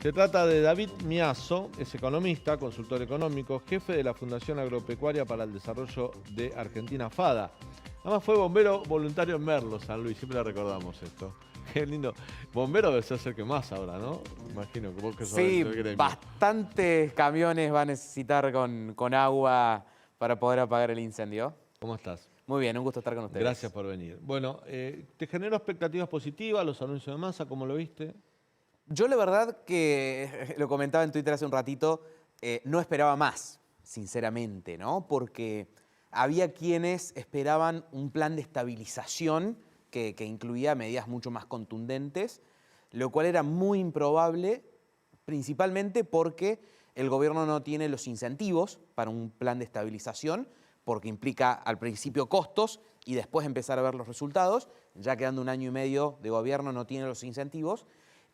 Se trata de David Miazo, es economista, consultor económico, jefe de la Fundación Agropecuaria para el Desarrollo de Argentina, FADA. Además fue bombero voluntario en Merlo, San Luis, siempre le recordamos esto. Qué lindo. Bombero debe ser que más ahora, ¿no? Imagino que vos que sos Sí, del gremio. bastantes camiones va a necesitar con agua para poder apagar el incendio. ¿Cómo estás? Muy bien, un gusto estar con ustedes. Gracias por venir. Bueno, ¿te generó expectativas positivas los anuncios de Massa? ¿Cómo lo viste? Yo la verdad que, lo comentaba en Twitter hace un ratito, no esperaba más, sinceramente, ¿no? Porque había quienes esperaban un plan de estabilización que incluía medidas mucho más contundentes, lo cual era muy improbable, principalmente porque el gobierno no tiene los incentivos para un plan de estabilización, porque implica al principio costos y después empezar a ver los resultados. Ya quedando un año y medio de gobierno no tiene los incentivos.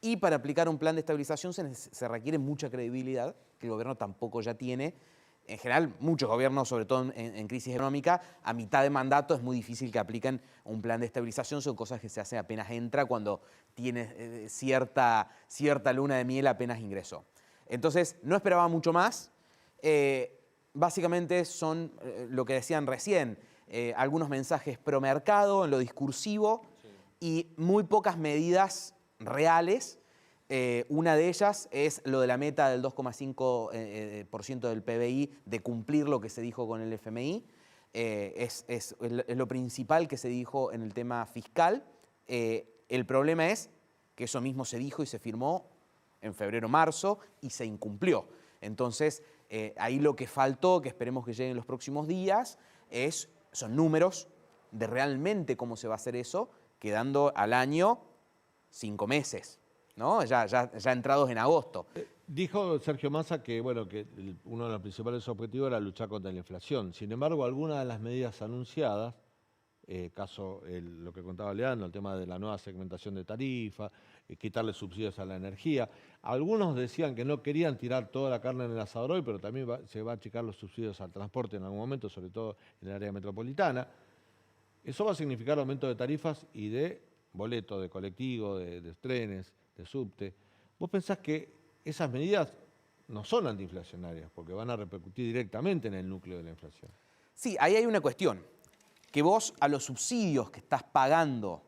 Y para aplicar un plan de estabilización se requiere mucha credibilidad, que el gobierno tampoco ya tiene. En general, muchos gobiernos, sobre todo en crisis económica, a mitad de mandato es muy difícil que apliquen un plan de estabilización. Son cosas que se hacen apenas entra, cuando tiene cierta luna de miel apenas ingresó. Entonces, no esperaba mucho más. Básicamente son lo que decían recién, algunos mensajes pro mercado en lo discursivo, sí, y muy pocas medidas reales. Una de ellas es lo de la meta del 2,5% del PBI, de cumplir lo que se dijo con el FMI. Es lo principal que se dijo en el tema fiscal. El problema es que eso mismo se dijo y se firmó en febrero-marzo y se incumplió. Entonces, ahí lo que faltó, que esperemos que lleguen en los próximos días, son números de realmente cómo se va a hacer eso, quedando al año 5 meses, ¿no? Ya entrados en agosto. Dijo Sergio Massa que, bueno, que uno de los principales objetivos era luchar contra la inflación. Sin embargo, algunas de las medidas anunciadas, caso lo que contaba Leandro, el tema de la nueva segmentación de tarifa, quitarle subsidios a la energía. Algunos decían que no querían tirar toda la carne en el asador hoy, pero también se va a achicar los subsidios al transporte en algún momento, sobre todo en el área metropolitana. Eso va a significar aumento de tarifas y de boletos de colectivo, de trenes, de subte. ¿Vos pensás que esas medidas no son antiinflacionarias porque van a repercutir directamente en el núcleo de la inflación? Sí, ahí hay una cuestión. Que vos a los subsidios que estás pagando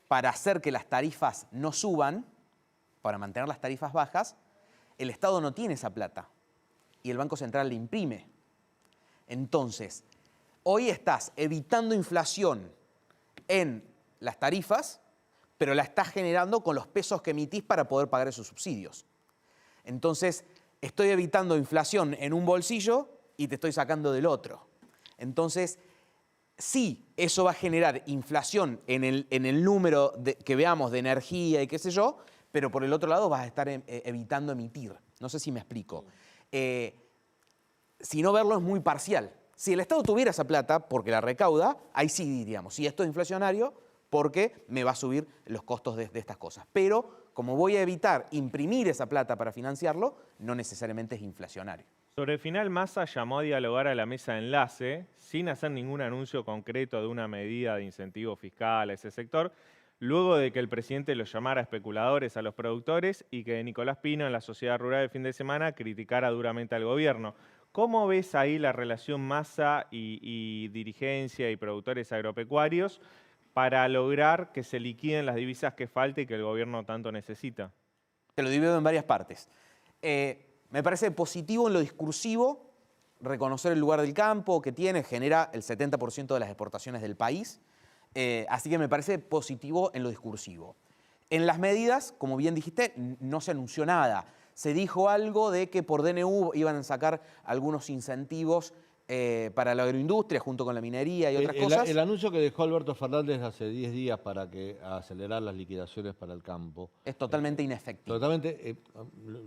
para hacer que las tarifas no suban, para mantener las tarifas bajas, el Estado no tiene esa plata y el Banco Central la imprime. Entonces, hoy estás evitando inflación en las tarifas, pero la estás generando con los pesos que emitís para poder pagar esos subsidios. Entonces, estoy evitando inflación en un bolsillo y te estoy sacando del otro. Entonces, sí, eso va a generar inflación en el número que veamos de energía y qué sé yo, pero por el otro lado vas a estar evitando emitir. No sé si me explico. Si no, verlo es muy parcial. Si el Estado tuviera esa plata porque la recauda, ahí sí diríamos, si esto es inflacionario, porque me va a subir los costos de estas cosas. Pero como voy a evitar imprimir esa plata para financiarlo, no necesariamente es inflacionario. Sobre el final, Massa llamó a dialogar a la mesa de enlace, sin hacer ningún anuncio concreto de una medida de incentivo fiscal a ese sector, luego de que el presidente los llamara especuladores a los productores y que Nicolás Pino en la Sociedad Rural el fin de semana criticara duramente al gobierno. ¿Cómo ves ahí la relación Massa y dirigencia y productores agropecuarios para lograr que se liquiden las divisas que falta y que el gobierno tanto necesita? Te lo divido en varias partes. Me parece positivo en lo discursivo reconocer el lugar del campo que tiene, genera el 70% de las exportaciones del país, así que me parece positivo en lo discursivo. En las medidas, como bien dijiste, no se anunció nada. Se dijo algo de que por DNU iban a sacar algunos incentivos para la agroindustria junto con la minería y otras cosas. El anuncio que dejó Alberto Fernández hace 10 días para acelerar las liquidaciones para el campo es totalmente inefectivo. Totalmente.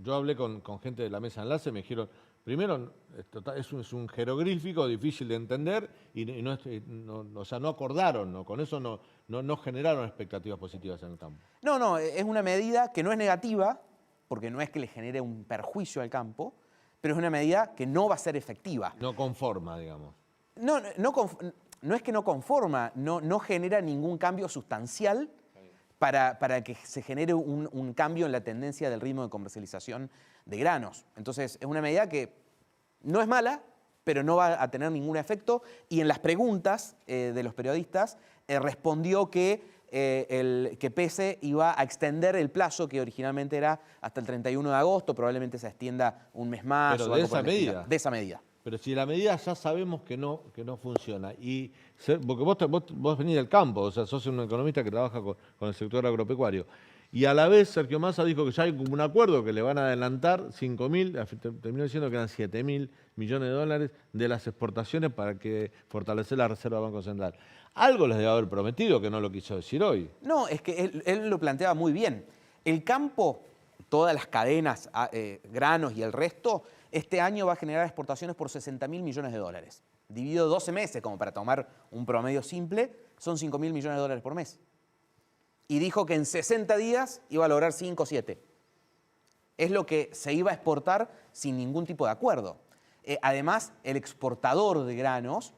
Yo hablé con gente de la mesa de enlace, me dijeron, primero, es un jeroglífico difícil de entender y o sea, no acordaron, ¿no? Con eso no generaron expectativas positivas en el campo. No, es una medida que no es negativa, porque no es que le genere un perjuicio al campo, pero es una medida que no va a ser efectiva. No conforma, digamos. No es que no conforma, no genera ningún cambio sustancial para que se genere un cambio en la tendencia del ritmo de comercialización de granos. Entonces, es una medida que no es mala, pero no va a tener ningún efecto. Y en las preguntas de los periodistas respondió que PESE iba a extender el plazo que originalmente era hasta el 31 de agosto, probablemente se extienda un mes más. Pero o de algo por esa el estilo. medida. De esa medida. Pero si la medida ya sabemos que no funciona, porque vos venís del campo, o sea, sos un economista que trabaja con el sector agropecuario, y a la vez Sergio Massa dijo que ya hay como un acuerdo que le van a adelantar 5.000, terminó diciendo que eran 7.000 millones de dólares de las exportaciones para fortalecer la reserva del Banco Central. Algo les debe haber prometido que no lo quiso decir hoy. No, es que él lo planteaba muy bien. El campo, todas las cadenas, granos y el resto, este año va a generar exportaciones por 60.000 millones de dólares. Dividido 12 meses, como para tomar un promedio simple, son 5.000 millones de dólares por mes. Y dijo que en 60 días iba a lograr 5 o 7. Es lo que se iba a exportar sin ningún tipo de acuerdo. Además, el exportador de granos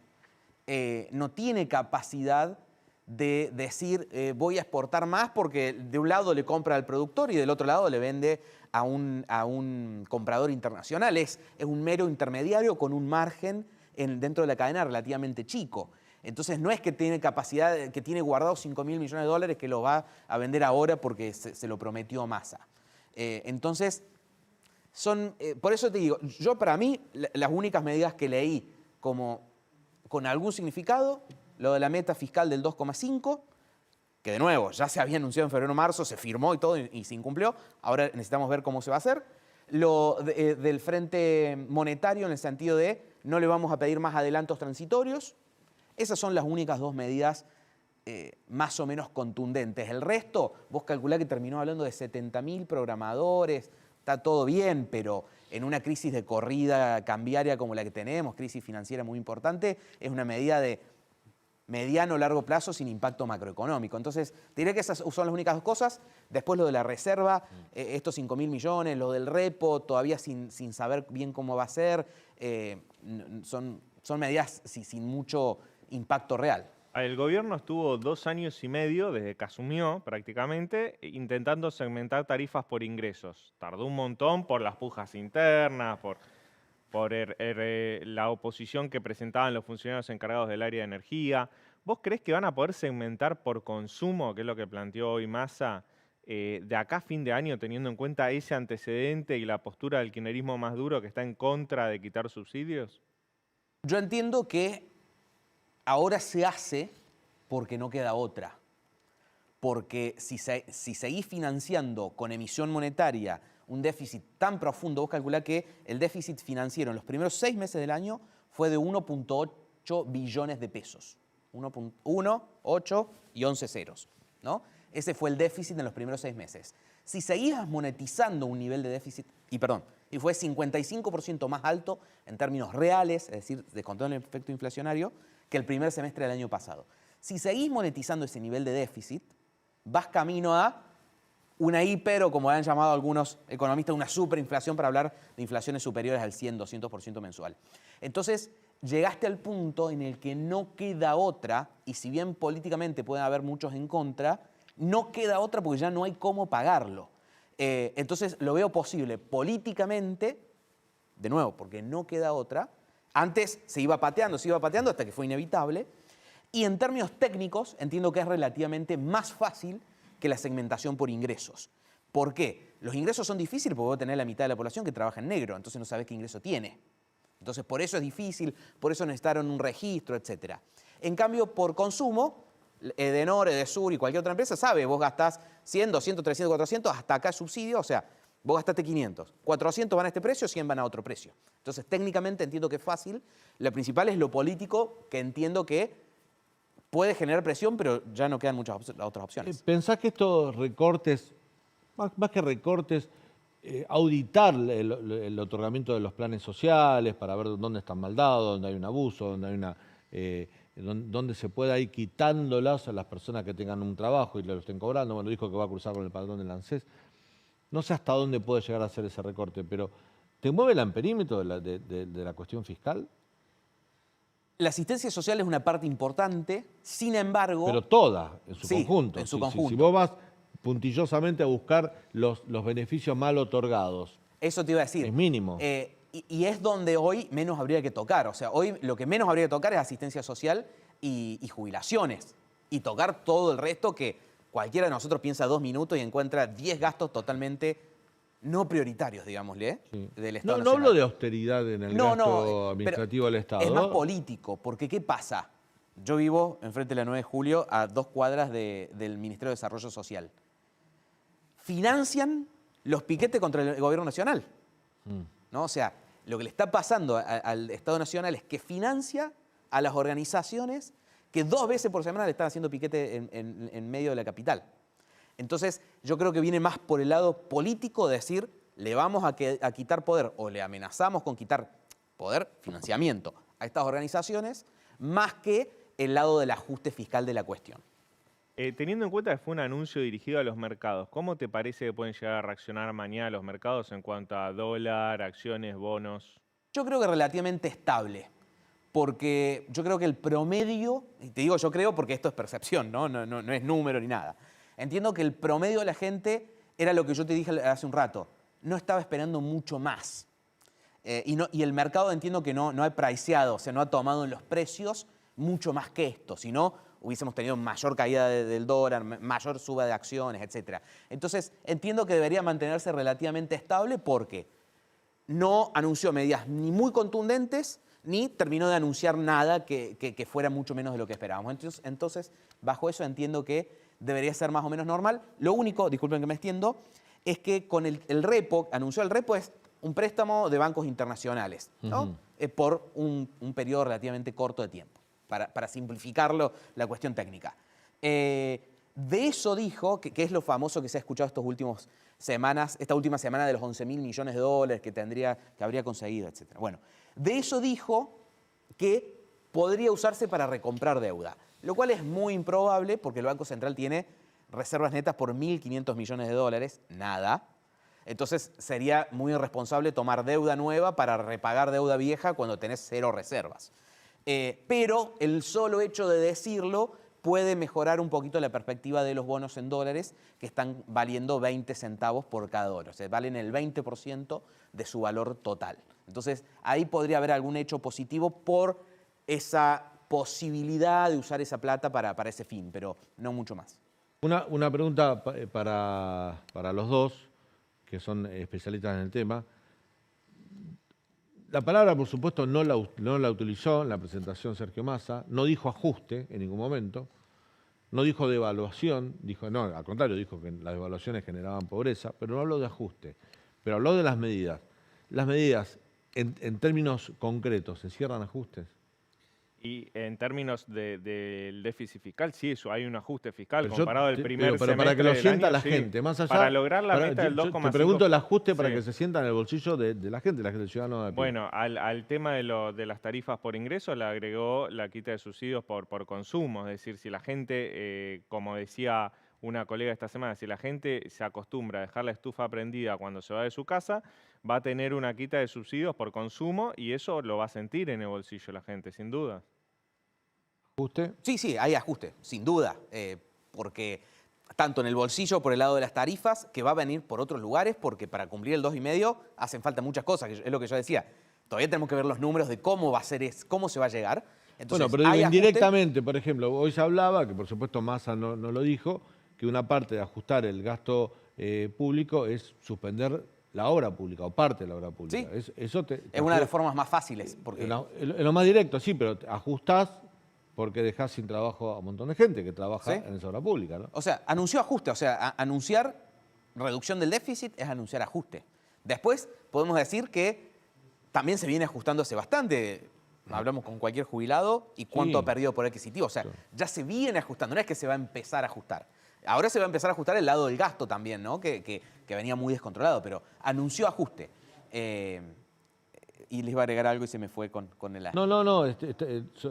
no tiene capacidad de decir voy a exportar más porque de un lado le compra al productor y del otro lado le vende a un comprador internacional. Es un mero intermediario con un margen dentro de la cadena relativamente chico. Entonces no es que tiene capacidad, que tiene guardados 5.000 millones de dólares que lo va a vender ahora porque se lo prometió Massa. Entonces, por eso te digo, yo para mí las únicas medidas que leí con algún significado, lo de la meta fiscal del 2,5, que de nuevo ya se había anunciado en febrero o marzo, se firmó y todo y se incumplió, ahora necesitamos ver cómo se va a hacer. Lo del frente monetario en el sentido de no le vamos a pedir más adelantos transitorios. Esas son las únicas dos medidas más o menos contundentes. El resto, vos calculá que terminó hablando de 70.000 programadores, está todo bien, pero en una crisis de corrida cambiaria como la que tenemos, crisis financiera muy importante, es una medida de mediano o largo plazo sin impacto macroeconómico. Entonces, diré que esas son las únicas dos cosas. Después lo de la reserva, estos 5.000 millones, lo del repo, todavía sin saber bien cómo va a ser, son medidas sin mucho impacto real. El gobierno estuvo 2 años y medio, desde que asumió prácticamente, intentando segmentar tarifas por ingresos. Tardó un montón por las pujas internas, por la oposición que presentaban los funcionarios encargados del área de energía. ¿Vos creés que van a poder segmentar por consumo, que es lo que planteó hoy Massa, de acá a fin de año, teniendo en cuenta ese antecedente y la postura del kirchnerismo más duro que está en contra de quitar subsidios? Yo entiendo que ahora se hace porque no queda otra. Porque si seguís financiando con emisión monetaria un déficit tan profundo, vos calculá que el déficit financiero en los primeros 6 meses del año fue de 1.8 billones de pesos. 1, 8 y 11 ceros, ¿no? Ese fue el déficit en los primeros 6 meses. Si seguías monetizando un nivel de déficit, y fue 55% más alto en términos reales, es decir, descontando el efecto inflacionario, que el primer semestre del año pasado. Si seguís monetizando ese nivel de déficit, vas camino a una hiper, o como han llamado algunos economistas, una superinflación, para hablar de inflaciones superiores al 100, 200% mensual. Entonces, llegaste al punto en el que no queda otra, y si bien políticamente pueden haber muchos en contra, no queda otra porque ya no hay cómo pagarlo. Entonces, lo veo posible políticamente, de nuevo, porque no queda otra. Antes se iba pateando hasta que fue inevitable. Y en términos técnicos, entiendo que es relativamente más fácil que la segmentación por ingresos. ¿Por qué? Los ingresos son difíciles porque vos tenés la mitad de la población que trabaja en negro, entonces no sabés qué ingreso tiene. Entonces por eso es difícil, por eso necesitaron un registro, etc. En cambio, por consumo, Edenor, Edesur y cualquier otra empresa sabe, vos gastás 100, 200, 300, 400, hasta acá es subsidio, o sea, vos gastaste 500, 400 van a este precio, 100 van a otro precio. Entonces técnicamente entiendo que es fácil. Lo principal es lo político, que entiendo que puede generar presión, pero ya no quedan muchas otras opciones. ¿Pensás que estos recortes, más que recortes, auditar el otorgamiento de los planes sociales para ver dónde están mal dados, dónde hay un abuso, dónde se pueda ir quitándolas a las personas que tengan un trabajo y lo estén cobrando? Bueno, dijo que va a cruzar con el padrón del ANSES. No sé hasta dónde puede llegar a hacer ese recorte, pero ¿te mueve el amperímetro de la cuestión fiscal? La asistencia social es una parte importante, sin embargo... Pero toda, en su sí, conjunto. en su conjunto. Si vos vas puntillosamente a buscar los beneficios mal otorgados. Eso te iba a decir. Es mínimo. Y es donde hoy menos habría que tocar. O sea, hoy lo que menos habría que tocar es asistencia social y jubilaciones. Y tocar todo el resto que cualquiera de nosotros piensa 2 minutos y encuentra 10 gastos totalmente no prioritarios, digámosle, Sí. del Estado No nacional. hablo de austeridad en el gasto administrativo del Estado. Es más político, porque ¿qué pasa? Yo vivo enfrente de la 9 de julio, a 2 cuadras del Ministerio de Desarrollo Social. Financian los piquetes contra el gobierno nacional. ¿No? O sea, lo que le está pasando al Estado Nacional es que financia a las organizaciones que 2 veces por semana le están haciendo piquete en medio de la capital. Entonces, yo creo que viene más por el lado político de decir, le vamos a quitar poder o le amenazamos con quitar poder, financiamiento a estas organizaciones, más que el lado del ajuste fiscal de la cuestión. Teniendo en cuenta que fue un anuncio dirigido a los mercados, ¿cómo te parece que pueden llegar a reaccionar mañana los mercados en cuanto a dólar, acciones, bonos? Yo creo que relativamente estable, porque yo creo que el promedio, y te digo yo creo porque esto es percepción, no es número ni nada. Entiendo que el promedio de la gente era lo que yo te dije hace un rato, no estaba esperando mucho más. Y el mercado entiendo que no ha priceado, o sea, no ha tomado en los precios mucho más que esto, si no hubiésemos tenido mayor caída del dólar, mayor suba de acciones, etc. Entonces, entiendo que debería mantenerse relativamente estable porque no anunció medidas ni muy contundentes, ni terminó de anunciar nada que fuera mucho menos de lo que esperábamos. Entonces, bajo eso entiendo que debería ser más o menos normal. Lo único, disculpen que me extiendo, es que con el repo, anunció el repo es un préstamo de bancos internacionales, ¿no? Por un periodo relativamente corto de tiempo, para simplificarlo la cuestión técnica. De eso dijo, que es lo famoso que se ha escuchado esta última semana de los 11.000 millones de dólares que habría conseguido, etc. Bueno, de eso dijo que podría usarse para recomprar deuda, lo cual es muy improbable porque el Banco Central tiene reservas netas por 1.500 millones de dólares, nada. Entonces sería muy irresponsable tomar deuda nueva para repagar deuda vieja cuando tenés 0 reservas. Pero el solo hecho de decirlo puede mejorar un poquito la perspectiva de los bonos en dólares que están valiendo 20 centavos por cada dólar. O sea, valen el 20% de su valor total. Entonces, ahí podría haber algún hecho positivo por esa posibilidad de usar esa plata para ese fin, pero no mucho más. Una pregunta para los dos, que son especialistas en el tema. La palabra, por supuesto, no la utilizó en la presentación Sergio Massa, no dijo ajuste en ningún momento, no dijo devaluación, no, al contrario, dijo que las devaluaciones generaban pobreza, pero no habló de ajuste, pero habló de las medidas. Las medidas, en términos concretos, ¿se cierran ajustes? Y en términos del déficit fiscal, sí, eso, hay un ajuste fiscal Pero comparado al primer semestre pero para que lo sienta año, la sí. gente, más allá... Para lograr la meta del 2,5%. Te pregunto el ajuste para Sí. que se sienta en el bolsillo de la gente del ciudadano de a pie. Bueno, al tema de las tarifas por ingreso le agregó la quita de subsidios por consumo. Es decir, si la gente, como decía una colega esta semana, si la gente se acostumbra a dejar la estufa prendida cuando se va de su casa, va a tener una quita de subsidios por consumo y eso lo va a sentir en el bolsillo la gente, sin duda. ¿Ajuste? Sí, hay ajuste, sin duda, porque tanto en el bolsillo por el lado de las tarifas, que va a venir por otros lugares, porque para cumplir el 2,5 hacen falta muchas cosas, que es lo que yo decía. Todavía tenemos que ver los números de cómo va a ser, cómo se va a llegar. Entonces, Bueno, pero ¿hay ajuste? indirectamente, por ejemplo, hoy se hablaba, que por supuesto Massa no lo dijo, que una parte de ajustar el gasto público es suspender la obra pública o parte de la obra pública. Sí. Es una de las formas más fáciles. Porque... En lo más directo, sí, pero ajustás porque dejás sin trabajo a un montón de gente que trabaja ¿Sí? en esa obra pública, ¿no? O sea, anunció ajuste. O sea, anunciar reducción del déficit es anunciar ajuste. Después podemos decir que también se viene ajustando hace bastante. Hablamos con cualquier jubilado y cuánto ha perdido por adquisitivo. O sea, ya se viene ajustando, no es que se va a empezar a ajustar. Ahora se va a empezar a ajustar el lado del gasto también, ¿no? Que venía muy descontrolado, pero anunció ajuste. Y les iba a agregar algo y se me fue con el... No.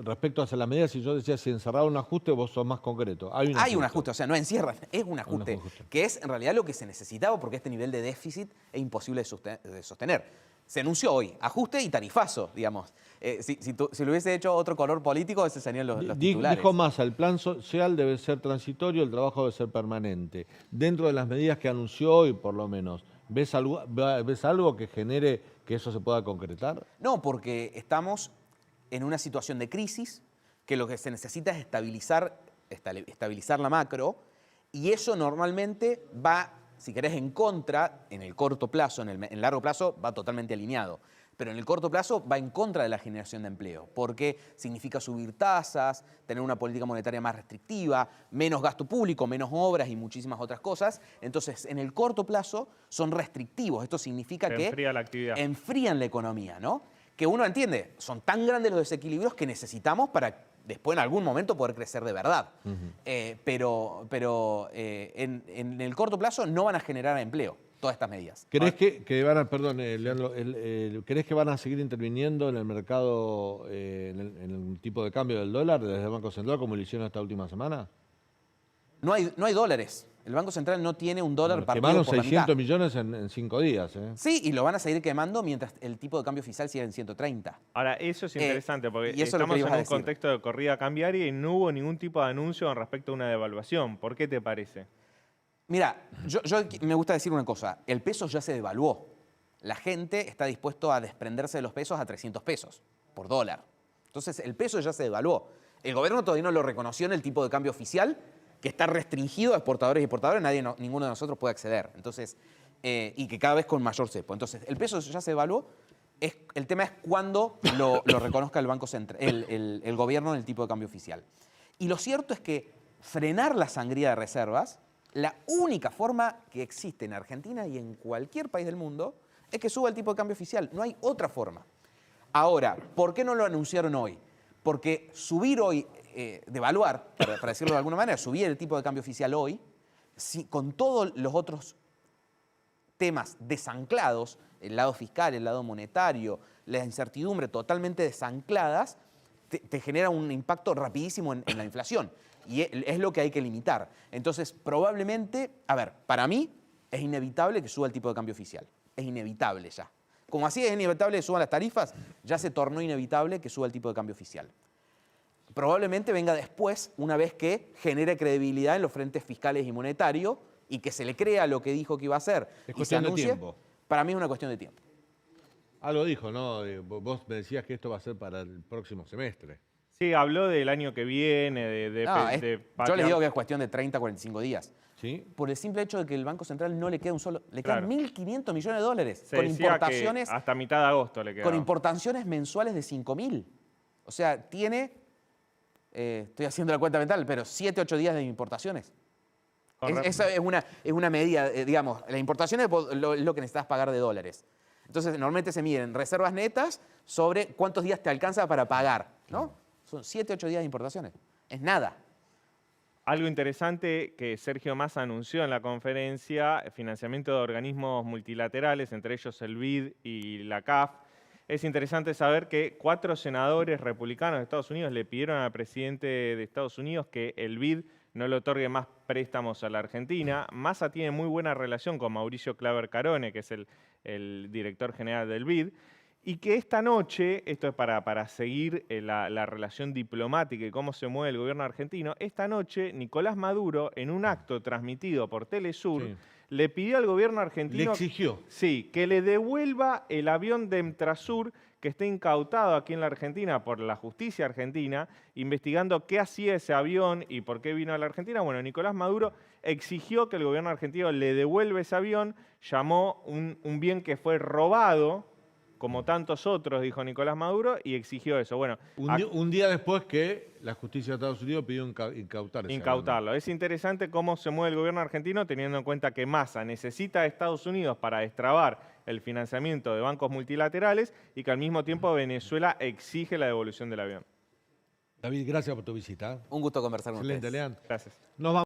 Respecto a las medidas, si yo decía si encerraba un ajuste, vos sos más concreto. Hay un ajuste, o sea, no encierran, es un ajuste, ajuste. que es en realidad lo que se necesitaba porque este nivel de déficit es imposible de sostener. Se anunció hoy, ajuste y tarifazo, digamos. Si lo hubiese hecho otro color político, esos serían los titulares. Dijo Massa, el plan social debe ser transitorio, el trabajo debe ser permanente. Dentro de las medidas que anunció hoy, por lo menos, ¿ves algo que genere que eso se pueda concretar? No, porque estamos en una situación de crisis que lo que se necesita es estabilizar la macro, y eso normalmente va, si querés, en contra en el corto plazo, en el largo plazo va totalmente alineado. Pero en el corto plazo va en contra de la generación de empleo, porque significa subir tasas, tener una política monetaria más restrictiva, menos gasto público, menos obras y muchísimas otras cosas. Entonces, en el corto plazo son restrictivos. Esto significa que enfría la actividad. Enfrían la economía, ¿no? Que uno entiende, son tan grandes los desequilibrios que necesitamos para después en algún momento poder crecer de verdad. Pero en el corto plazo no van a generar empleo todas estas medidas. ¿Crees que van a, perdón, Leandro, ¿crees que van a seguir interviniendo en el mercado, en el tipo de cambio del dólar desde el Banco Central como lo hicieron esta última semana? No hay dólares. El Banco Central no tiene un dólar partido Quemaron por la 600 mitad. millones en 5 días. Sí, y lo van a seguir quemando mientras el tipo de cambio oficial siga en 130. Ahora, eso es interesante porque y eso es lo que estamos ibas en a un decir. contexto de corrida cambiaria y no hubo ningún tipo de anuncio con respecto a una devaluación. ¿Por qué te parece? Mira, yo me gusta decir una cosa. El peso ya se devaluó. La gente está dispuesto a desprenderse de los pesos a 300 pesos por dólar. Entonces, el peso ya se devaluó. El gobierno todavía no lo reconoció en el tipo de cambio oficial, que está restringido a exportadores y importadores, ninguno de nosotros puede acceder. Entonces, y que cada vez con mayor cepo. Entonces, el peso ya se devaluó. El tema es cuándo lo reconozca el Banco Central, el gobierno en el tipo de cambio oficial. Y lo cierto es que frenar la sangría de reservas, la única forma que existe en Argentina y en cualquier país del mundo, es que suba el tipo de cambio oficial. No hay otra forma. Ahora, ¿por qué no lo anunciaron hoy? Porque subir hoy, devaluar, para decirlo de alguna manera, subir el tipo de cambio oficial hoy, con todos los otros temas desanclados, el lado fiscal, el lado monetario, la incertidumbre totalmente desancladas, te genera un impacto rapidísimo en la inflación. Y es lo que hay que limitar. Entonces, probablemente, a ver, para mí es inevitable que suba el tipo de cambio oficial. Es inevitable ya. Como así es inevitable que suban las tarifas, ya se tornó inevitable que suba el tipo de cambio oficial. Probablemente venga después, una vez que genere credibilidad en los frentes fiscales y monetarios y que se le crea lo que dijo que iba a hacer. Es cuestión de tiempo. Para mí es una cuestión de tiempo. Algo dijo, ¿no? Vos me decías que esto va a ser para el próximo semestre. Sí, habló del año que viene, yo les digo que es cuestión de 30, 45 días. ¿Sí? Por el simple hecho de que el Banco Central no le queda un solo... Le Claro. quedan 1.500 millones de dólares. Se Con decía importaciones... que hasta mitad de agosto le quedaba. Con importaciones mensuales de 5.000. O sea, tiene... estoy haciendo la cuenta mental, pero 7, 8 días de importaciones. Esa es una medida, digamos, las importaciones es lo que necesitas pagar de dólares. Entonces, normalmente se miden reservas netas sobre cuántos días te alcanza para pagar, ¿no? Son 7, 8 días de importaciones. Es nada. Algo interesante que Sergio Massa anunció en la conferencia, financiamiento de organismos multilaterales, entre ellos el BID y la CAF. Es interesante saber que 4 senadores republicanos de Estados Unidos le pidieron al presidente de Estados Unidos que el BID no le otorgue más préstamos a la Argentina. Massa tiene muy buena relación con Mauricio Claver Carone, que es el director general del BID, y que esta noche, esto es para seguir la relación diplomática y cómo se mueve el gobierno argentino, esta noche Nicolás Maduro, en un acto transmitido por Telesur, Sí. le pidió al gobierno argentino... Le exigió. Sí, que le devuelva el avión de Emtrasur que está incautado aquí en la Argentina por la justicia argentina, investigando qué hacía ese avión y por qué vino a la Argentina. Bueno, Nicolás Maduro exigió que el gobierno argentino le devuelva ese avión, llamó un bien que fue robado, como tantos otros, dijo Nicolás Maduro, y exigió eso. Bueno, Un día después que la justicia de Estados Unidos pidió incautar ese incautarlo. avión. Es interesante cómo se mueve el gobierno argentino teniendo en cuenta que Massa necesita a Estados Unidos para destrabar el financiamiento de bancos multilaterales y que al mismo tiempo Venezuela exige la devolución del avión. David, gracias por tu visita. Un gusto conversar con Excelente, ustedes. Leandro. Gracias. Nos vamos.